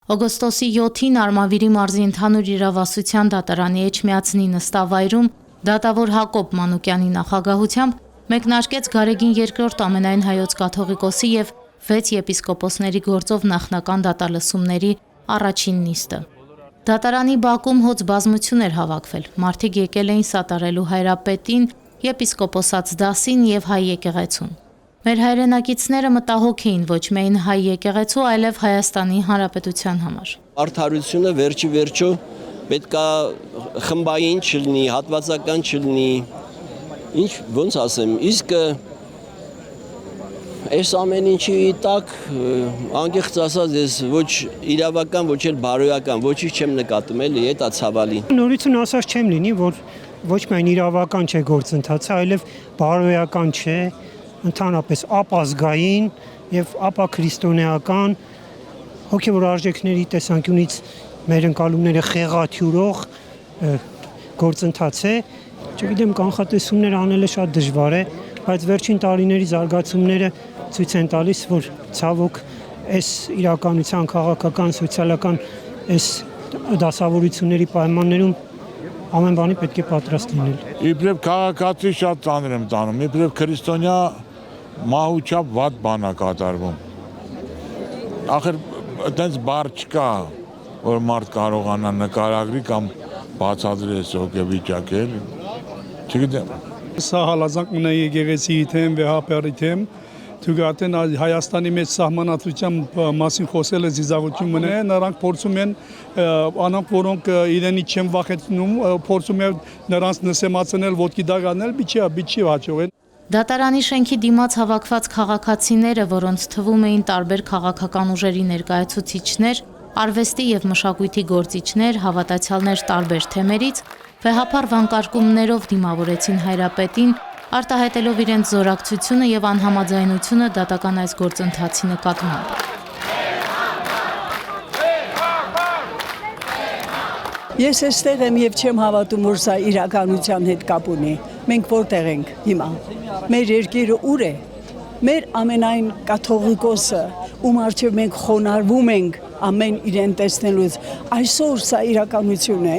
Օգոստոսի 7-ին Արմավիրի մարզի ընդհանուր իրավասության դատարանի Էջմիածնի նստավայրում դատավոր Հակոբ Մանուկյանի նախագահությամբ մեկնարկեց Գարեգին II ամենայն հայոց կաթողիկոսի եւ 6 եպիսկոպոսների գործով նախնական դատալսումների առաջին նիստը։ Դատարանի բակում հոծ բազմություն էր հավաքվել։ Մարդիկ եկել էին սատարելու հայրապետին, եպիսկոպոսած դասին եւ հայ եկեղեցուն։ Մեր հայրենակիցները մտահոգ էին ոչ միայն հայ եկեղեցու, այլև Հայաստանի Հանրապետության համար։ Արդարությունը վերջի վերջո պետքա խմբային չլինի, հատվածական չլինի։ Ինչ ոնց ասեմ, իսկ այս ամեն ինչի տակ անկեղծ ասած ես ոչ իրավական, ոչ էլ բարոյական, ոչինչ չեմ նկատում, էլի դա ցավալի։ Նորություն ասած չեմ լինի, որ ոչ միայն իրավական չէ գործընթացը, այլև բարոյական չէ, ընդհանրապես ապազգային եւ ապաքրիստոնեական հոգեվոր արժեքների տեսանկյունից մեր ընկալումները խեղաթյուրող գործընթաց է։ Չգիտեմ, կանխատեսումներ անելը շատ դժվար է, բայց վերջին տարիների զարգացումները ցույց են տալիս, որ ցավոք այս իրականության քաղաքական, սոցիալական այս դասավորությունների պայմաններում ամեն բանի պետք է պատրաստ լինել։ Իբրև քաղաքացի շատ ծանր եմ տանում, իբրև քրիստոնյա մահուչապ վատ բան է կատարվում։ Ախր այդպես բառ չկա, որ մարդ կարողանա նկարագրի կամ բացատրի այս հոգեվիճակը, չգիտեմ։ Սա հալազանք մնա եկեղեցի թեմ, վեհապերի թեմ, թուգատեն Հայաստանի մեջ սահմանադրության մասին խոսել է զիզաղություն մնա, նրանք փորձում են, անոնք որոնք իրենից չեն վախեցնում, փորձում են նրանց նսեմացնել, ոտքի դագանել, բիչի հաջողեն։ Դատարանի շենքի դիմաց հավաքված քաղաքացիները, որոնց թվում էին տարբեր քաղաքական ուժերի ներկայացուցիչներ, արվեստի եւ մշակույթի գործիչներ, հավատացյալներ տարբեր թեմերից, վեհապար վանկարկումներով դիմավորեցին հայրապետին, արտահայտելով իրենց զորակցությունը եւ անհամաձայնությունը դատական այս գործընթացի նկատմամբ։ Ես այստեղ եմ եւ չեմ հավատում, որ սա իրականության հետ կապ ունի։ Մենք որտեղ ենք հիմա։ Մեր երկիրը ուր է։ Մեր ամենայն կաթողիկոսը, ում առջև մենք խոնարհվում ենք ամեն իրեն տեսնելուց, այսօր սա իրականություն է,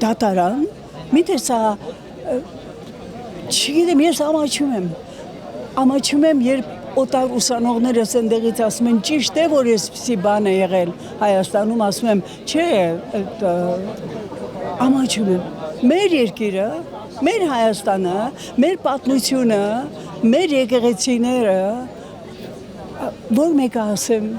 դատարան, միթե սա չգիտեմ, ես ամաչում եմ, երբ օտար ուսանողներս ընդեղից ասում են, ճիշտ է, որ այսպիսի բան է եղել Հայաստանում, ասում եմ, չէ, ամաչում եմ։ Մեր երկիրը, մեր Հայաստանը, մեր պատմությունը, մեր եկեղեցիները, որ մեկը ասեմ,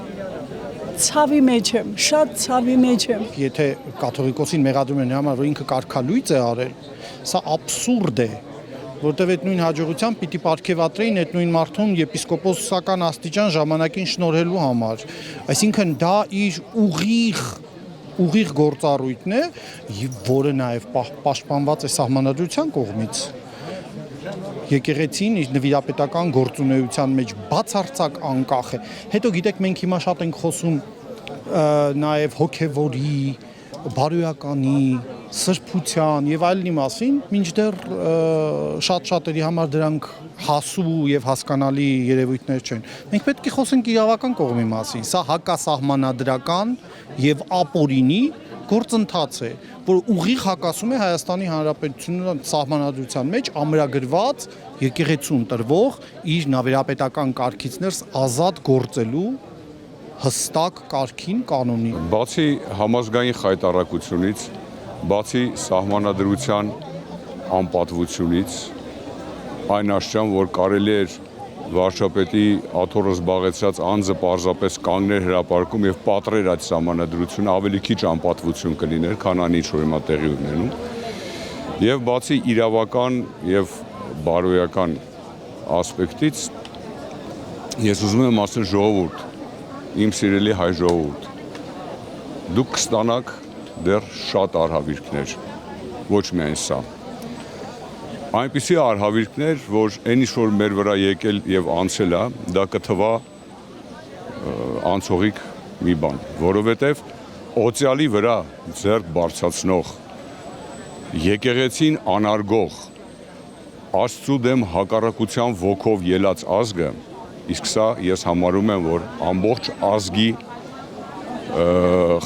ցավի մեջ եմ, շատ ցավի մեջ եմ։ Եթե կաթողիկոսին մեղադրում են համար, որ ինքը կարգալույծ է արել, սա աբսուրդ է, որտեղ այդ նույն հաջողությամբ պիտի պարգևատրեին այդ նույն մարդուն եպիսկոպոսական աստիճան ժամանակին շնորհելու համար։ Այսինքն դա իր ուղիղ գործառույթն է, որը նաև պաշտպանված է սահմանադրության կողմից։ Եկեղեցին իր նվիրապետական գործունեության մեջ բացարձակ անկախ է։ Հետո գիտեք, մենք հիմա շատ ենք խոսում նաև հոգևորի, բարոյականի, սրբության եւ այլնի մասին, մինչդեռ շատ-շատերի համար դրանք հասու եւ հասկանալի երևույթներ չեն։ Մենք պետք է խոսենք իրավական կողմի մասին։ Սա հակասահմանադրական եւ ապօրինի գործընթաց է, որ ուղիղ հակասում է Հայաստանի Հանրապետության սահմանադրության մեջ ամրագրված եկեղեցուն տրվող իր նավերապետական կարգից ներս ազատ գործելու հստակ կարգին կանոնի։ Բացի համազգային խայտառակությունից, բացի սահմանադրության անպատվությունից, այն աշճան, որ կարելի էր վարչապետի աթոռը զբաղեցրած անձը պարզապես կանգներ հրապարակում եւ պատռեր այդ սահմանադրությունը, ավելի քիչ անպատվություն կլիներ, քան այն ինչ որ հիմա տեղի ունենում։ Եվ բացի իրավական եւ բարոյական ասպեկտից, ես ուզում եմ ասել ժողովուրդ, իմ սիրելի հայ ժողովուրդ, դուք կստանաք դեռ շատ արհավիրքներ, ոչ միայն սա։ Այնպիսի արհավիրքներ, որ այն ինչ որ մեր վրա եկել եւ անցել է, դա կթվա անցողիկ մի բան, որովհետեւ օծյալի վրա ձեռք բարձրացնող, եկեղեցին անարգող, Աստծու դեմ հակառակության ոգով ելած ազգը, իսկ սա ես համարում եմ, որ ամբողջ ազգի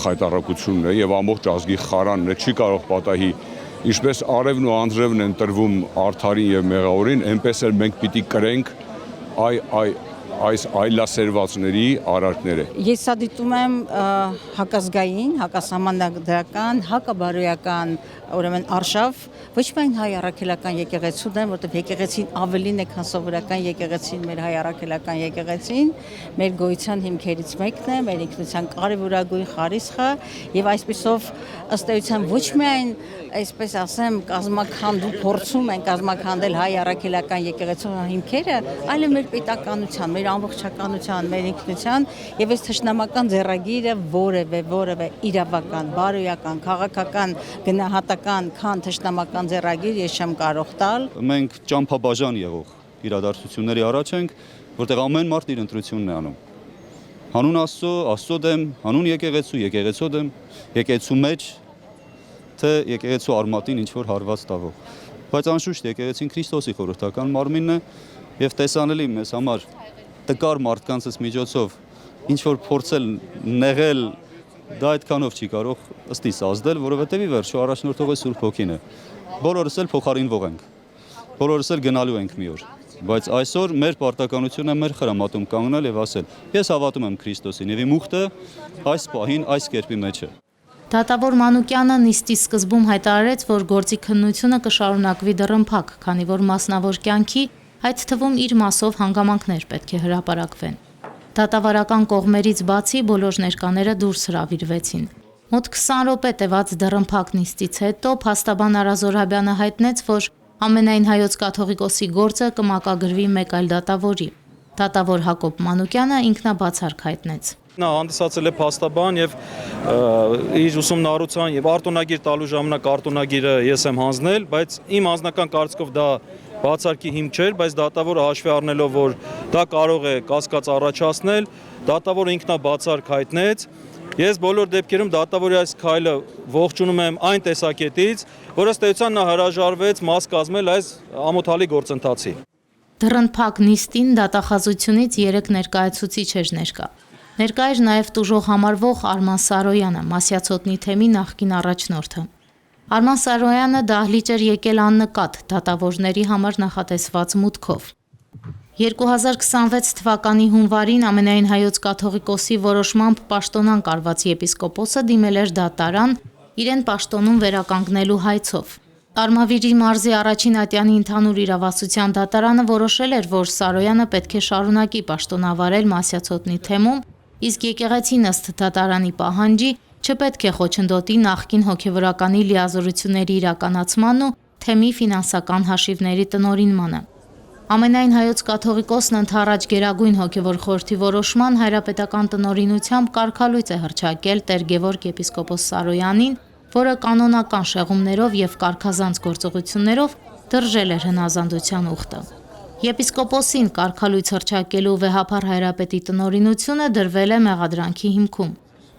խայտառակությունն է եւ ամբողջ ազգի խարանն է, չի կարող պատահի ինչպես արևն ու անձրևն են տրվում արդարին եւ մեղավորին, այնպես էլ մենք պիտի կրենք այս այլասերվածների արարքները։ Ես սա դիտում եմ հակազգային, հակասահմանադրական, հակաբարոյական ուրեմն արշավ, ոչ միայն հայ առաքելական եկեղեցուն է, որտեղ եկեղեցին ավելին է, քան սովորական եկեղեցին, մեր հայ առաքելական եկեղեցին, մեր գոյության հիմքերից մեկն է, մեր ինքնության կարևորագույն խարիսխը, եւ այսպիսով ըստ էության ոչ միայն այսպես ասեմ կազմաքանդու փորձում են կազմաքանդել հայ առաքելական եկեղեցու հիմքերը, այլև մեր պետականության, մեր ամբողջականության, մեր ինքնության եւ այս թշնամական ձեռագիրը որևէ իրավական, բարոյական, քաղաքական գնահատական, քան թշնամական ձեռագիր ես չեմ կարող տալ։ Մենք ճամփաբաժան եղող իրադարձությունների առաջ ենք, որտեղ ամեն մարդ իր ընտրությունն է անում։ Հանուն Աստծո, Աստծո դեմ, հանուն եկեղեցու դեմ, եկեղեցու մեջ թե եկեղեցու արմատին ինչ որ հարված տավող։ Բայց անշուշտ եկեղեցին Քրիստոսի խորհրդական մարմինն է եւ տեսանելի մեզ համար տկար մարդկանցից միջոցով ինչ որ փորձել նեղել դա այդքանով չի կարող ըստ իս ազդել, որովհետեւ ի վերջո առաջնորդողը Սուրբ Հոգին է։ Բոլորս էլ փոխարինվող ենք։ Բոլորս էլ գնալու ենք մի օր։ Բայց այսօր մեր պարտականությունն է մեր խրամատում կանգնել եւ ասել. ես հավատում եմ Քրիստոսին եւ իմ ուխտը այս պահին այս կերպի մեջ է։ Դատավոր Մանուկյանը նիստի սկզբում հայտարարեց, որ գործի քննությունը կշարունակվի դռնփակ, քանի որ մասնավոր կյանքի, այդ թվում իր մասով հանգամանքներ պետք է հրապարակվեն։ Դատավարական կողմերից բացի բոլոր ներկաները դուրս հրավիրվեցին։ Մոտ 20 րոպե տևած դռնփակ նիստից հետո փաստաբան Արա Զոհրաբյանը հայտնեց, որ ամենայն հայոց կաթողիկոսի գործը կմակագրվի մեկ այլ դատավորի։ Դատավոր Հակոբ Մանուկյանը ինքնաբացարկ հայտնեց։ Նա հանդիսացել է փաստաբան եւ իր ուսումնառության եւ արտոնագիր տալու ժամանակ արտոնագիրը ես եմ հանձնել, բայց իմ անձնական կարծիքով դա բացարկի հիմք չէր, բայց դատավորը հաշվի առնելով, որ դա կարող է կասկած առաջացնել, դատավորը ինքնաբացարկ հայտնեց։ Ես բոլոր դեպքերում դատավորի այս քայլը ողջունում եմ այն տեսակետից, որ ըստ էության նա հրաժարվեց մաս կազմել այս ամոթալի գործընթացի։ Դռնփակ նիստին դատախազությունից 3 ներկայացուցիչ էր ներկա։ Ներկա էր նաև տուժող համարվող Արման Սարոյանը, Մասյացոտնի թեմի նախկին առաջնորդը։ Արման Սարոյանը դահլիճ էր եկել աննկատ դատավորների համար նախատեսված մուտքով։ 2026 թվականի հունվարին ամենայն հայոց կաթողիկոսի որոշմամբ պաշտոնանկ արված եպիսկոպոսը դիմել էր դատարան իրեն պաշտոնում վերականգնելու հայցով։ Արմավիրի մարզի առաջին ատյանի ընդհանուր իրավասության դատարանը որոշել էր, որ Սարոյանը պետք է շարունակի պաշտոնավարել Մասյացոտնի թեմում, իսկ եկեղեցին ըստ դատարանի պահանջի չպետք է խոչընդոտի նախկին հոգևորականի լիազորությունների իրականացմանն ու թեմի ֆինանսական հաշիվների տնօրինմանը։ Ամենայն հայոց կաթողիկոսն ընդառաջ Գերագույն հոգևոր խորհրդի որոշման հայրապետական տնօրինությամբ կարգալույծ է հռչակել Տեր Գևորգ եպիսկոպոս Սարոյանին, որը կանոնական շեղումներով եւ կարգազանց գործողություններով դրժել էր հնազանդության ուխտը։ Եպիսկոպոսին կարգալույծ հռչակելու վեհափառ հայրապետի տնօրինությունը դրվել է մեղադրանքի հիմքում։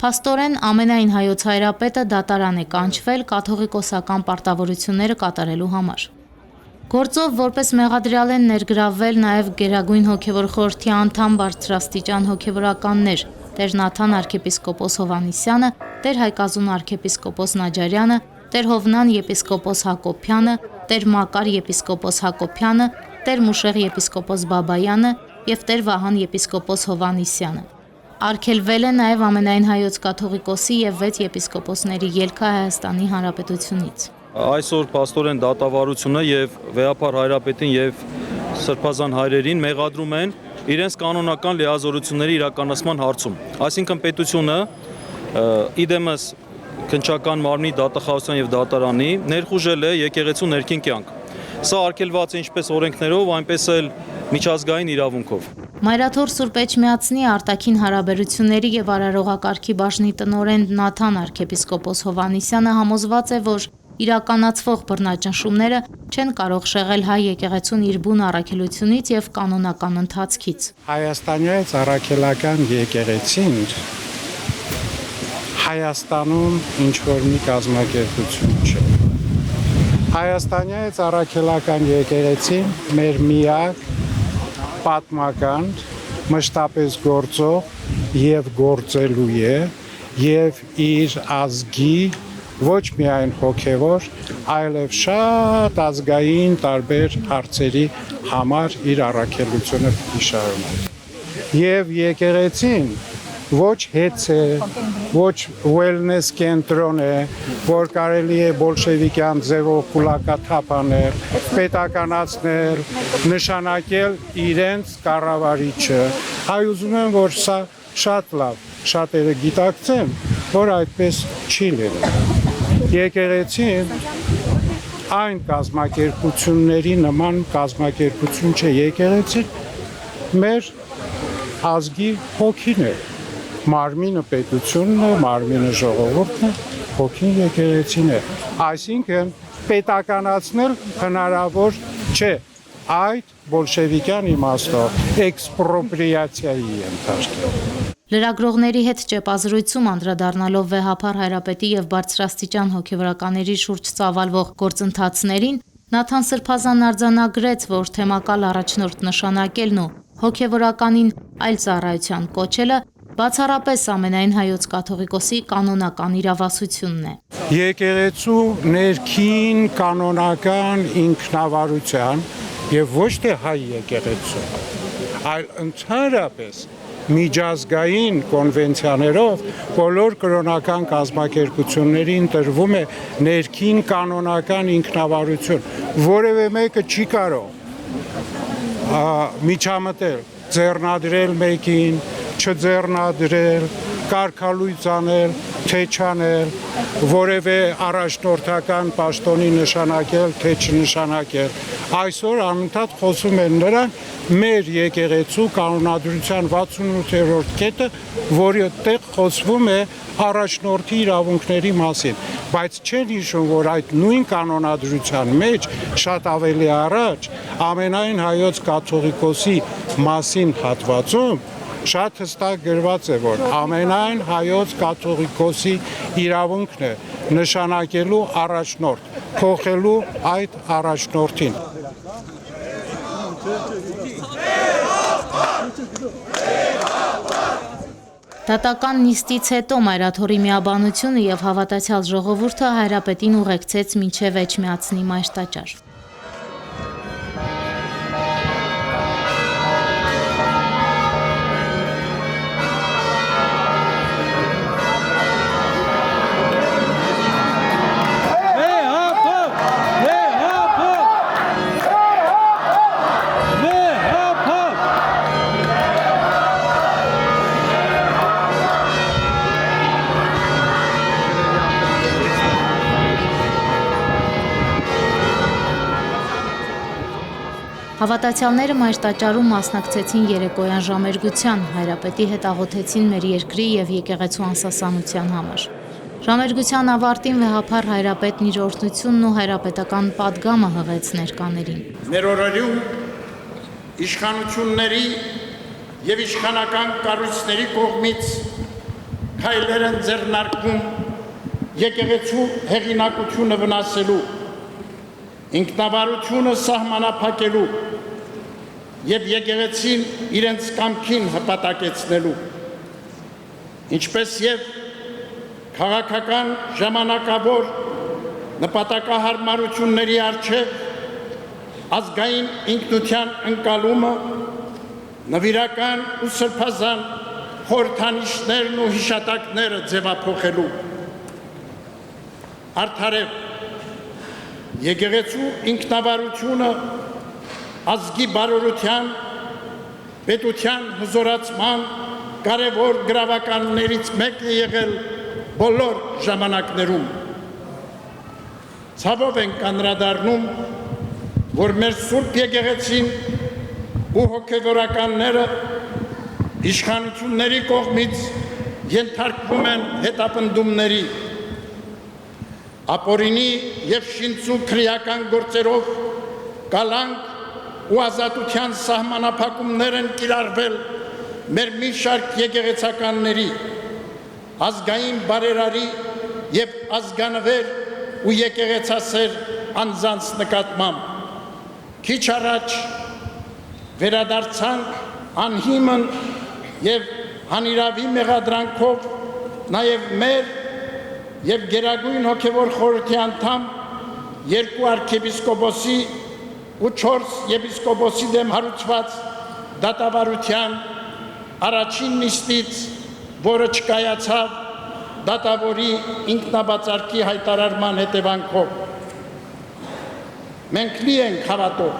Փաստորեն ամենայն հայոց հայրապետը դատարան է կանչվել կաթողիկոսական պարտավորությունները կատարելու համար։ Գործով որպես մեղադրյալ են ներգրավվել նաև Գերագույն հոգևոր խորհրդի անդամ բարձրաստիճան հոգևորականներ Տեր Նաթան arczepiskopos Հովանիսյանը, Տեր Հայկազուն arczepiskopos Նաջարյանը, Տեր Հովնան եպիսկոպոս Հակոբյանը, Տեր Մակար եպիսկոպոս Հակոբյանը, Տեր Մուշեղ եպիսկոպոս Բաբայանը եւ Տեր Վահան եպիսկոպոս Հովանիսյանը։ Արգելվել է նաև ամենայն հայոց կաթողիկոսի եւ 6 եպիսկոպոսների ելքը Հայաստանի Հանրապետությունից։ Այսօր փաստորեն դատավարությունը եւ վեհափառ հայրապետին եւ սրբազան հայրերին մեղադրում են իրենց կանոնական լիազորությունների իրականացման հարցում։ Այսինքն պետությունը իդեմս քննչական մարմնի դատախազության եւ դատարանի ներխուժել է եկեղեցու ներքին կյանք։ Սա արգելված է ինչպես օրենքներով, այնպես էլ միջազգային իրավունքով։ Մայրաթոր Սուրբ Էջմիածնի արտաքին հարաբերությունների եւ արարողակարգի բաժնի տնօրեն Նաթան arczepiskopos Հովանիսյանը համոզված է, որ իրականացվող բռնաճնշումները չեն կարող շեղել հայ եկեղեցուն իր բուն առաքելությունից եւ կանոնական ընթացքից։ Հայաստանյաց առաքելական եկեղեցին Հայաստանում ինչ որ մի կազմակերպություն չէ։ Հայաստանյաց առաքելական եկեղեցին մեր միակ պատմական մշտապես գործող եւ գործելու է եւ իր ազգի ոչ միայն հոգևոր, այլև շատ ազգային տարբեր հարցերի համար իր առաքելությունը շարունակի։ Եվ եկեղեցին ոչ հեծ է, ոչ wellness կենտրոն է, որ կարելի է բոլշևիկյան ձևով կուլակաթափ անել, պետականացնել, նշանակել իրենց կառավարիչը։ Հայ ուզում եմ, որ սա շատ լավ, շատերը գիտակցեն, որ այդպես չի լինում։ Եկեղեցին այն կազմակերպությունների նման կազմակերպություն չէ, եկեղեցին մեր ազգի հոգին է, մարմինը պետությունն է, մարմինը ժողովուրդն է, հոգին եկեղեցին է, այսինքն պետականացնել հնարավոր չէ, այդ բոլշևիկյան իմաստով էքսպրոպրիացիայի ենթարկել։ Լրագրողների հետ ճեպազրույցում անդրադառնալով վեհափառ Հայրապետի եւ բարձրաստիճան հոգեվորականների շուրջ ծավալվող գործընթացներին, Նաթան Սրբազանն արձանագրեց, որ թեմակալ առաջնորդ նշանակելն ու հոգեվորականին այլ ծառայության կոչելը բացառապես ամենայն հայոց կաթողիկոսի կանոնական իրավասությունն է։ Եկեղեցու ներքին կանոնական ինքնավարության եւ ոչ թե հայ եկեղեցու, այլ ընդհանրապես միջազգային կոնվենցիաներով բոլոր կրոնական կազմակերպություններին տրվում է ներքին կանոնական ինքնավարություն, որևէ մեկը չի կարող միջամտել, ձեռնադրել մեկին, չձեռնադրել, կարգալույծ անել, թե չանել, որևէ առաջնորդական պաշտոնի նշանակել, թե չնշանակել։ Այսօր անընդհատ խոսում են նրանք մեր եկեղեցու կանոնադրության 68-րդ կետը, որի տեղ խոսվում է առաջնորդի իրավունքների մասին, բայց չեն հիշում, որ այդ նույն կանոնադրության մեջ շատ ավելի առաջ ամենայն հայոց կաթողիկոսի մասին հատվածում շատ հստակ գրված է, որ ամենայն հայոց կաթողիկոսի իրավունքն է նշանակելու առաջնորդ, փոխելու այդ առաջնորդին։ Դատական նիստից հետո Մայրաթորի միաբանությունը եւ հավատացյալ ժողովուրդը Հայրապետին ուղեկցեց մինչև Էջմիածնի մայրտաճար։ Հավատացյալները մայրտաճարում մասնակցեցին երեկոյան ժամերգության, Հայրապետի հետ աղոթեցին մեր երկրի եւ եկեղեցու անսասանության համար։ Ժամերգության ավարտին վեհափառ Հայրապետն իր օրհնությունն ու հայրապետական պատգամը հղեց ներկաներին։ Մեր օրերում իշխանությունների եւ իշխանական կառույցների կողմից քայլեր են ձեռնարկվում եկեղեցու հեղինակությունը վնասելու, ինքնավարությունը սահմանափակելու եւ եկեղեցին իրենց կամքին հպատակեցնելու, ինչպես եւ քաղաքական ժամանակավոր նպատակահարմարությունների առջև ազգային ինքնության ընկալումը, նվիրական ու սրբազան խորհրդանիշներն ու հիշատակները ձևափոխելու, արդարև եկեղեցու ինքնավարությունը ազգի բարօրության, պետության հզորացման կարևոր գրավականներից մեկն է եղել բոլոր ժամանակներում։ Ցավով ենք անդրադառնում, որ մեր Սուրբ եկեղեցին ու հոգևորականները իշխանությունների կողմից ենթարկվում են հետապնդումների, ապօրինի եւ շինծու քրեական գործերով կալանք ու ազատության սահմանափակումներ են կիրառվել մեր մի շարք եկեղեցականների, ազգային բարերարի եւ ազգանվեր ու եկեղեցասեր անձանց նկատմամբ։ Քիչ առաջ վերադարձանք անհիմն եւ հանիրավի մեղադրանքով նաև մեր եւ Գերագույն հոգևոր խորհրդի անդամ 2 arczepiskopոսի ու 4 եպիսկոպոսի դեմ հարուցված դատավարության առաջին նիստից, որը չկայացավ դատավորի ինքնաբացարկի հայտարարման հետևանքով։ Մենք լի ենք հավատով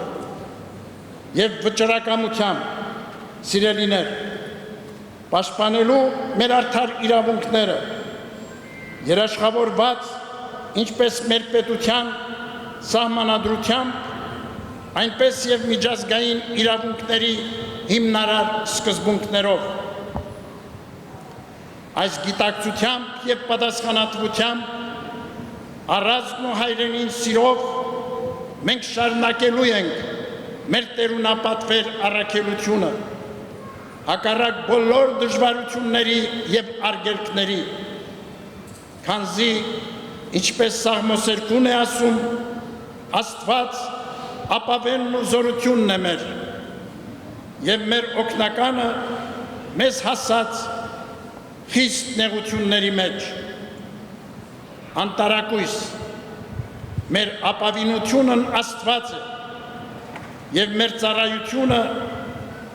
եւ վճռակամությամբ, սիրելիներ, պաշտպանելու մեր արդար իրավունքները, երաշխավորված ինչպես մեր պետության սահմանադրությամբ, այնպես եւ միջազգային իրավունքների հիմնարար սկզբունքներով։ Այս գիտակցությամբ եւ պատասխանատվությամբ, առանցքն ու հայրենին սիրով մենք շարունակելու ենք մեր տերունապատվեր առաքելությունը, հակառակ բոլոր դժվարությունների եւ արգելքների, քանզի ինչպես Սաղմոսերկուն է ասում, Աստված ապավենն ու զորությունն է մեր, եւ մեր օգնականը մեզ հասած խիստ նեղությունների մեջ, անտարակույս, մեր ապավինությունն Աստված է, եւ մեր ծառայությունը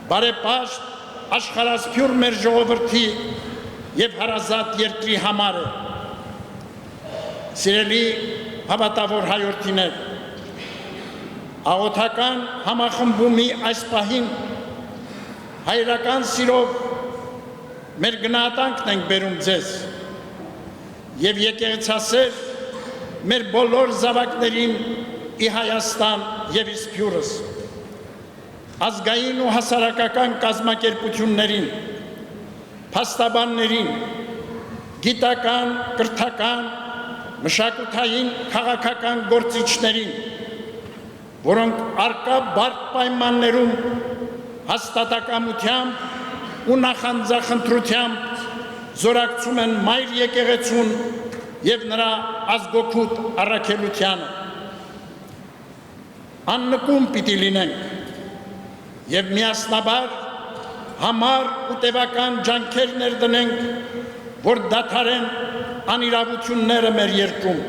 բարեպաշտ աշխարհասփյուր մեր ժողովրդի եւ հարազատ երկրի համար է։ Սիրելի հավատավոր հայրենիներ, աղոթական համախմբումի այս պահին հայրական սիրով մեր գնահատանքն ենք բերում ձեզ եւ եկեղեցասեր մեր բոլոր զավակներին ի Հայաստան եւ ի Սփյուռս, ազգային ու հասարակական կազմակերպություններին, փաստաբաններին, գիտական, կրթական, մշակութային, քաղաքական գործիչներին, որոնք արկա բարդ պայմաններում հաստատակամությամբ ու նախանձախնդրությամբ զորակցում են մայր եկեղեցուն եւ նրա ազգօգուտ առաքելությանը։ Աննկուն պիտի լինենք եւ միասնաբար համառ ու տևական ջանքեր ներդնենք, որ դադարեն անիրավությունները մեր երկրում,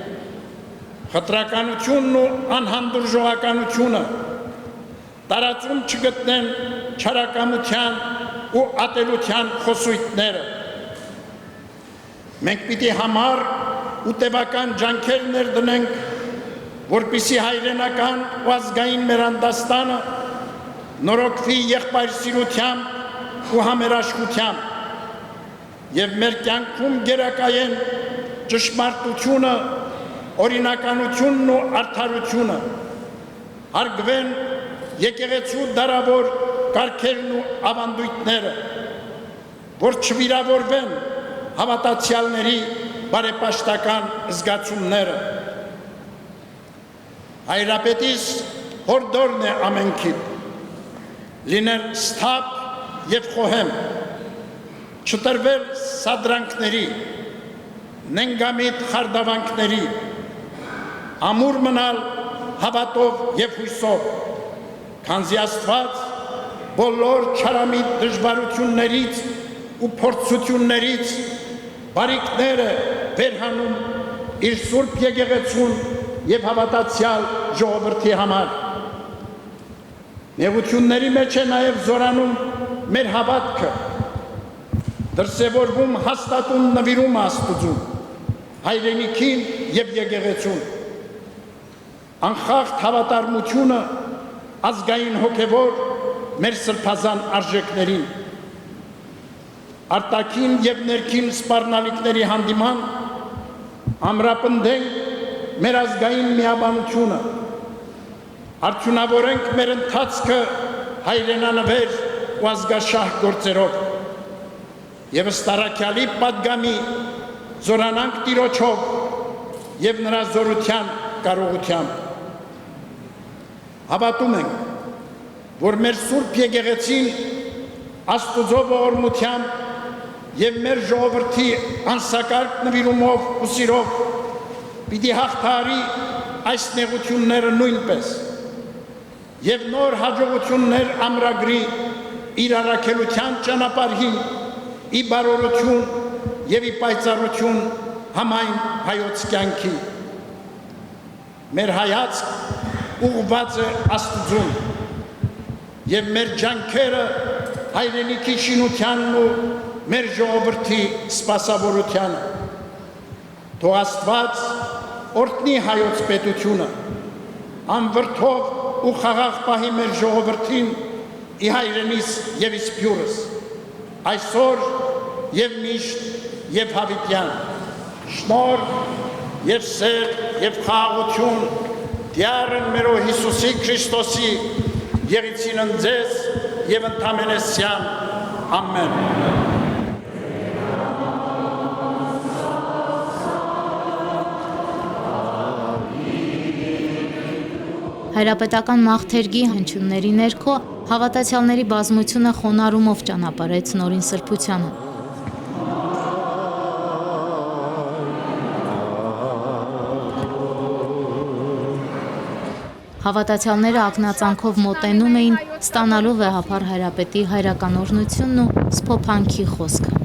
խտրականությունն ու անհանդուրժողականությունը, տարածում չգտնեն չարակամության ու ատելության խոսույթները։ Մենք պիտի համառ ու տևական ջանքեր ներդնենք, որպեսզի հայրենական ու ազգային մեր անդաստանը նորոգվի եղբայրսիրությամբ ու համերաշխությամբ եւ մեր կյանքում գերակայեն ճշմարտությունը, օրինականությունն ու արդարությունը, հարգվեն եկեղեցու դարավոր կարգերն ու ավանդույթները, որ չվիրավորվեն հավատացյալների բարեպաշտական զգացումները։ Հայրապետիս հորդորն է ամենքիդ, լինել սթափ եւ խոհեմ, չտրվել սադրանքների, նենգամիտ խարդավանքների, ամուր մնալ հավատով եւ հույսով, քանզի Աստված բոլոր չարամիտ դժվարություններից ու փորձություններից բարիքները վերհանում իր սուրբ եկեղեցուն եւ հավատացյալ ժողովրդի համար։ Նեղությունների մեջ է նաեւ զորանում մեր հավատքը, դրսևորվում հաստատուն նվիրումը Աստծուն, հայրենիքին եւ եկեղեցուն, անխախտ հավատարմությունը ազգային հոգևոր մեր սրբազան արժեքներին, արտաքին եւ ներքին սպառնալիքների հանդիման ամրապնդենք մեր ազգային միաբանությունը, արդյունավորենք մեր ընթացքը հայրենանվեր ու ազգաշահ գործերով եւ ըստարակյալի պատգամի զորանանք Տիրոջով եւ նրա զորության կարողությամբ։ Հավատում ենք, որ մեր Սուրբ եկեղեցին Աստուծո ողորմությամբ եւ մեր ժողովրդի անսակարկ նվիրումով ու սիրով պիտի հաղթահարի այս նեղությունները նույնպես եւ նոր հաջողություններ ամրագրի իր առաքելության ճանապարհին ի բարօրություն եւ ի պայծառություն համայն հայոց կյանքի։ Մեր հայացք ուղղված է Աստծուն եւ մեր ջանքերը հայրենիքի շինությանն ու մեր ժողովրդի սպասավորությանը։ Թող Աստված օրհնի հայոց պետությունը, անվրդով ու խաղաղ պահի մեր ժողովրդին ի հայրենիս եւ ի սփյուռս, այսօր եւ միշտ եւ հավիտյան։ Շնորհ եւ սեր եւ խաղաղություն դյարն մեր Հիսուսի Քրիստոսի եղիցին ձեզ եւ ընդամենեսյան ամեն։ Հայրապետական մաղթերգի հնչյունների ներքո հավատացյալների բազմությունը խոնարհումով ճանապարհեց նորին սրբությանը։ Հավատացյալները ակնածանքով մոտենում էին, ստանալու վեհափառ հայրապետի հայրական օրհնությունն ու սփոփանքի խոսքը։